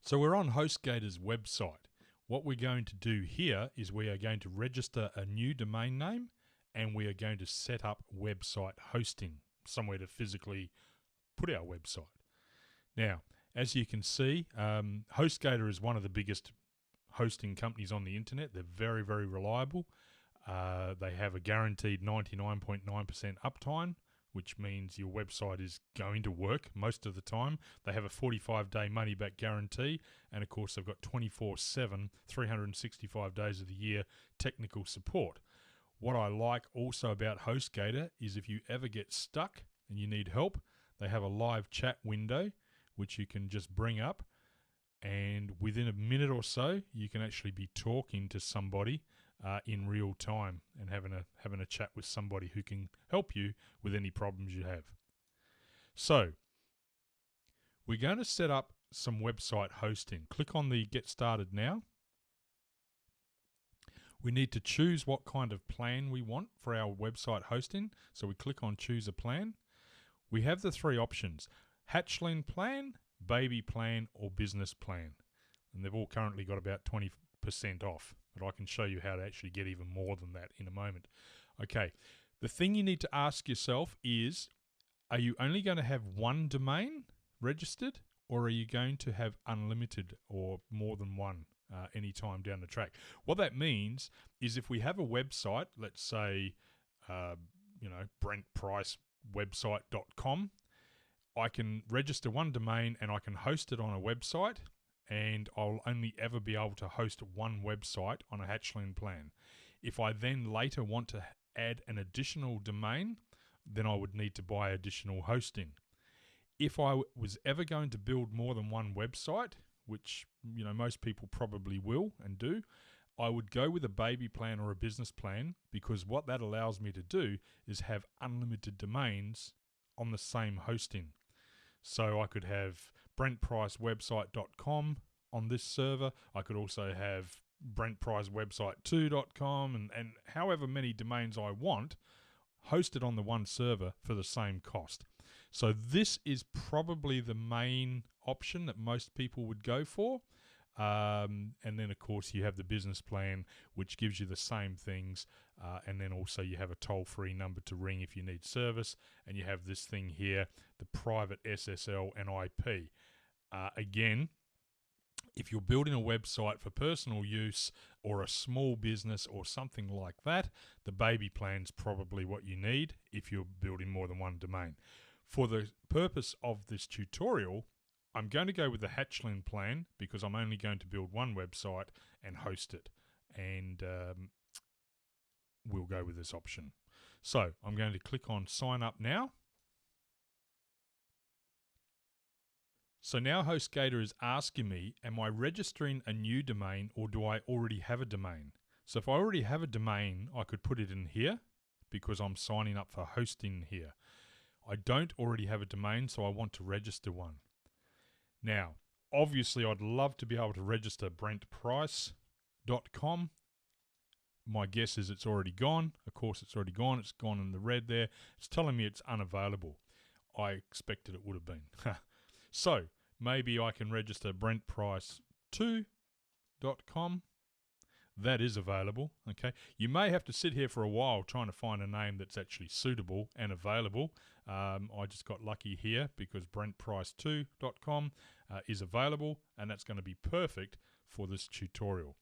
So we're on HostGator's website. What we're going to do here is we are going to register a new domain name and we are going to set up website hosting, somewhere to physically put our website. Now, as you can see, HostGator is one of the biggest hosting companies on the internet. They're very, very reliable. They have a guaranteed 99.9% uptime, which means your website is going to work most of the time. They have a 45-day money-back guarantee, and of course they've got 24/7, 365 days of the year technical support. What I like also about HostGator is if you ever get stuck and you need help, they have a live chat window which you can just bring up, and within a minute or so you can actually be talking to somebody in real time and having a chat with somebody who can help you with any problems you have. So we're going to set up some website hosting. Click on the Get Started Now. We need to choose what kind of plan we want for our website hosting. So we click on Choose a Plan. We have the three options: Hatchling Plan, Baby Plan, or Business Plan. And they've all currently got about 20% off, but I can show you how to actually get even more than that in a moment. Okay, the thing you need to ask yourself is, are you only going to have one domain registered, or are you going to have unlimited or more than one any time down the track? What that means is if we have a website, let's say, BrentPriceWebsite.com, I can register one domain and I can host it on a website, and I'll only ever be able to host one website on a Hatchling plan. If I then later want to add an additional domain, then I would need to buy additional hosting. If I was ever going to build more than one website, which most people probably will and do, I would go with a baby plan or a business plan, because what that allows me to do is have unlimited domains on the same hosting. So I could have BrentPriceWebsite.com on this server. I could also have BrentPriceWebsite2.com and however many domains I want hosted on the one server for the same cost. So this is probably the main option that most people would go for. And then, of course, you have the business plan, which gives you the same things. And then also you have a toll-free number to ring if you need service. And you have this thing here, the private SSL and IP. Again, if you're building a website for personal use or a small business or something like that, the baby plan's probably what you need if you're building more than one domain. For the purpose of this tutorial, I'm going to go with the Hatchling plan because I'm only going to build one website and host it. And we'll go with this option. So I'm going to click on Sign Up Now. So now HostGator is asking me, am I registering a new domain or do I already have a domain? So if I already have a domain, I could put it in here because I'm signing up for hosting here. I don't already have a domain, so I want to register one. Now, obviously, I'd love to be able to register BrentPrice.com. My guess is it's already gone. Of course, it's already gone. It's gone in the red there. It's telling me it's unavailable. I expected it would have been. So maybe I can register BrentPrice2.com. That is available. Okay, you may have to sit here for a while trying to find a name that's actually suitable and available. I just got lucky here because BrentPrice2.com is available, and that's going to be perfect for this tutorial.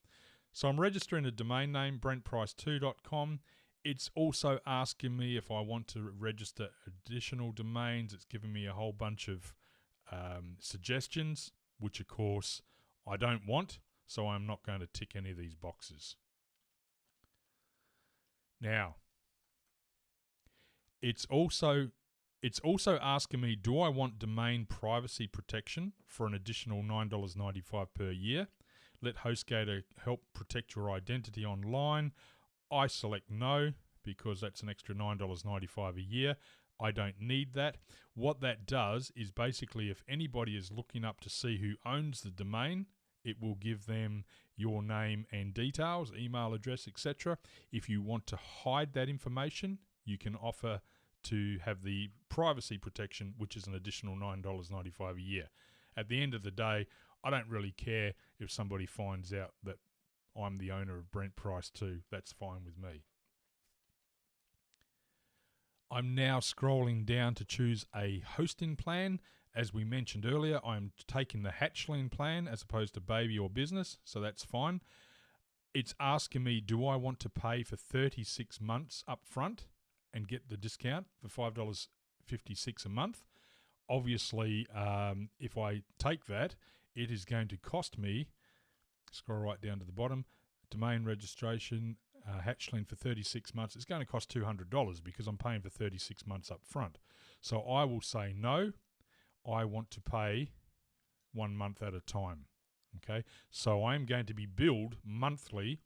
So I'm registering a domain name, BrentPrice2.com. It's also asking me if I want to register additional domains. It's giving me a whole bunch of suggestions, which of course I don't want, so I'm not going to tick any of these boxes. Now, it's also asking me, do I want domain privacy protection for an additional $9.95 per year? Let HostGator help protect your identity online. I select no because that's an extra $9.95 a year. I don't need that. What that does is basically if anybody is looking up to see who owns the domain, it will give them your name and details, email address, etc. If you want to hide that information, you can offer to have the privacy protection, which is an additional $9.95 a year. At the end of the day, I don't really care if somebody finds out that I'm the owner of Brent Price 2. That's fine with me. I'm now scrolling down to choose a hosting plan. As we mentioned earlier, I'm taking the hatchling plan as opposed to baby or business, so that's fine. It's asking me, do I want to pay for 36 months up front and get the discount for $5.56 a month? Obviously, if I take that, it is going to cost me, scroll right down to the bottom, domain registration, hatchling for 36 months. It's going to cost $200 because I'm paying for 36 months up front. So I will say no, I want to pay 1 month at a time. Okay, so I'm going to be billed monthly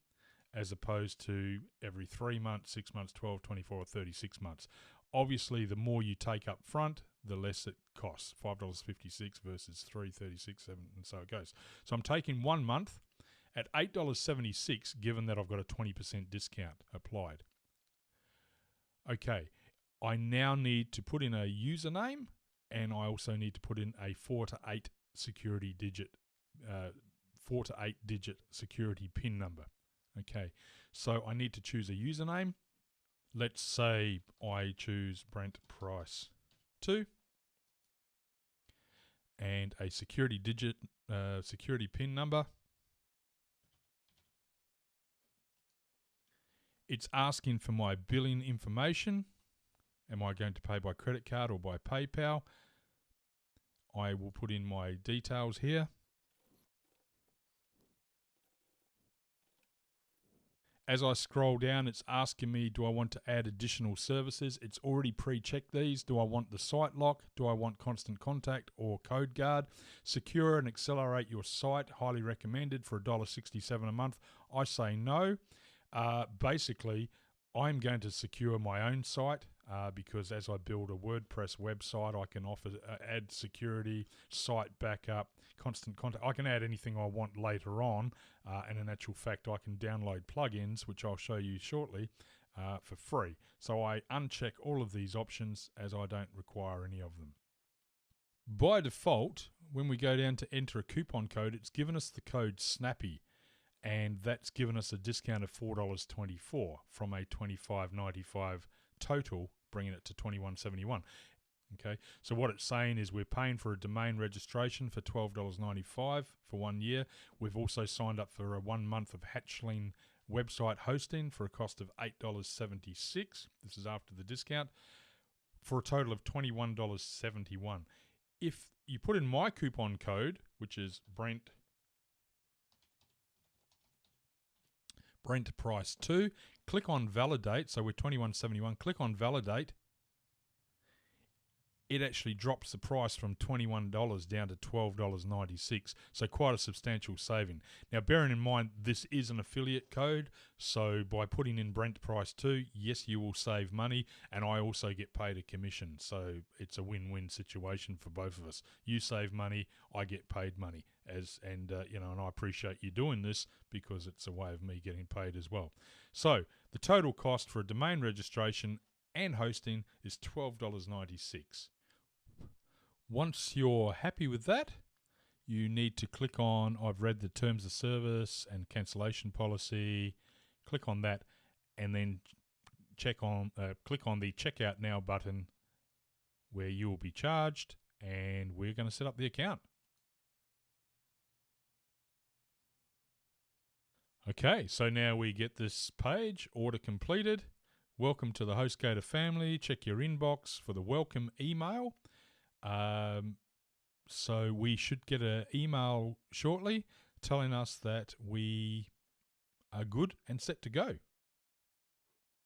as opposed to every 3 months, 6 months, 12, 24, or 36 months. Obviously, the more you take up front, the less it costs. $5.56 versus $3.36, $7, and so it goes. So I'm taking 1 month at $8.76, given that I've got a 20% discount applied. Okay, I now need to put in a username, and I also need to put in a 4 to 8 digit security PIN number. Okay, so I need to choose a username. Let's say I choose Brent Price 2 and a security PIN number. It's asking for my billing information. Am I going to pay by credit card or by PayPal? I will put in my details here. As I scroll down, it's asking me, do I want to add additional services? It's already pre-checked these. Do I want the site lock? Do I want constant contact or code guard? Secure and accelerate your site, highly recommended for $1.67 a month. I say no. Basically, I'm going to secure my own site because as I build a WordPress website, I can offer add security, site backup, constant contact. I can add anything I want later on, and in actual fact, I can download plugins, which I'll show you shortly, for free. So I uncheck all of these options as I don't require any of them. By default, when we go down to enter a coupon code, it's given us the code SNAPPY. And that's given us a discount of $4.24 from a $25.95 total, bringing it to $21.71. Okay, so what it's saying is we're paying for a domain registration for $12.95 for 1 year. We've also signed up for a 1 month of hatchling website hosting for a cost of $8.76. This is after the discount, for a total of $21.71. If you put in my coupon code, which is Brent Price 2, click on validate. So we're $21.71. Click on validate. It actually drops the price from $21 down to $12.96. So quite a substantial saving. Now, bearing in mind, this is an affiliate code. So by putting in Brent Price 2, yes, you will save money. And I also get paid a commission. So it's a win-win situation for both of us. You save money, I get paid money. And I appreciate you doing this because it's a way of me getting paid as well. So the total cost for a domain registration and hosting is $12.96. Once you're happy with that, you need to click on, I've read the terms of service and cancellation policy, click on that, and then click on the checkout now button where you will be charged, and we're going to set up the account. Okay, so now we get this page, order completed. Welcome to the HostGator family. Check your inbox for the welcome email. So we should get an email shortly telling us that we are good and set to go.